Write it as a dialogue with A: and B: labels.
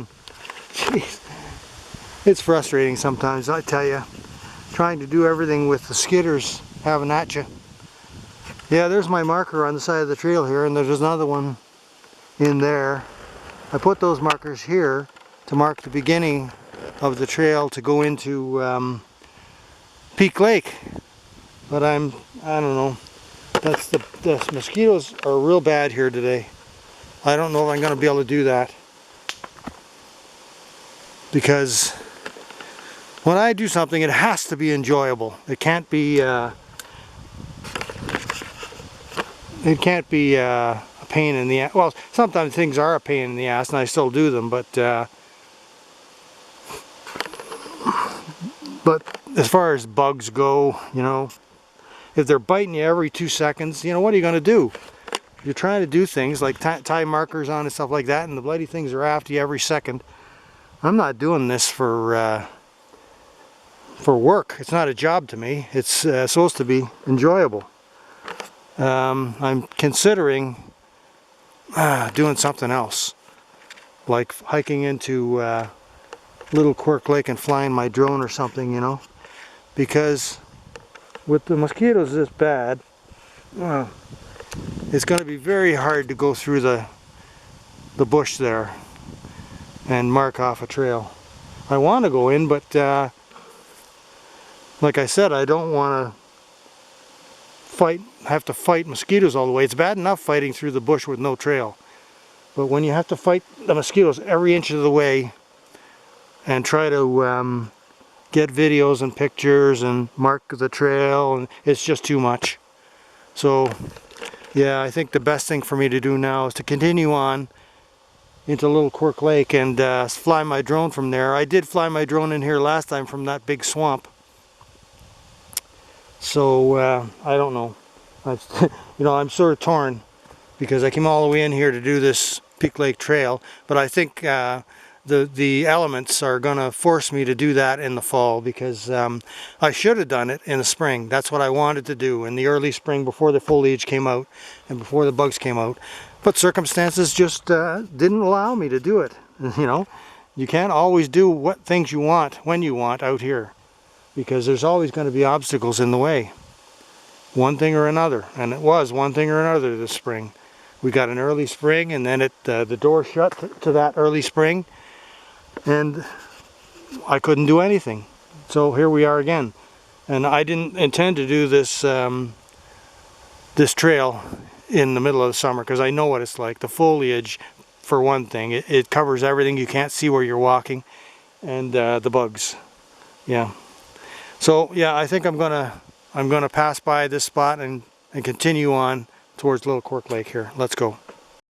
A: on. Jeez. It's frustrating sometimes, I tell you. Trying to do everything with the skidders having at you. Yeah, there's my marker on the side of the trail here, and there's another one in there. I put those markers here to mark the beginning of the trail to go into Peak Lake. But I don't know. The mosquitoes are real bad here today. I don't know if I'm going to be able to do that. Because when I do something, it has to be enjoyable. It can't be a pain in the ass. Well, sometimes things are a pain in the ass and I still do them, but as far as bugs go, you know, if they're biting you every 2 seconds, you know, what are you going to do? You're trying to do things like tie markers on and stuff like that, and the bloody things are after you every second. I'm not doing this for work. It's not a job to me. It's supposed to be enjoyable. I'm considering doing something else, like hiking into Little Quirk Lake and flying my drone or something, you know, because with the mosquitoes this bad, it's going to be very hard to go through the bush there and mark off a trail. I want to go in, but like I said, I don't want to have to fight mosquitoes all the way. It's bad enough fighting through the bush with no trail, but when you have to fight the mosquitoes every inch of the way and try to get videos and pictures and mark the trail, and it's just too much. So yeah, I think the best thing for me to do now is to continue on into Little Quirk Lake and fly my drone from there. I did fly my drone in here last time from that big swamp. So I don't know. You know, I'm sort of torn because I came all the way in here to do this Peak Lake Trail, but I think the elements are going to force me to do that in the fall, because I should have done it in the spring. That's what I wanted to do in the early spring, before the foliage came out and before the bugs came out. But circumstances just didn't allow me to do it. You know, you can't always do what things you want when you want out here, because there's always going to be obstacles in the way, one thing or another. And it was one thing or another this spring. We got an early spring, and then the door shut to that early spring, and I couldn't do anything. So here we are again. And I didn't intend to do this this trail in the middle of the summer, because I know what it's like. The foliage, for one thing, it covers everything. You can't see where you're walking, and the bugs. Yeah. So yeah, I think I'm gonna pass by this spot and continue on towards Little Quirk Lake here. Let's go.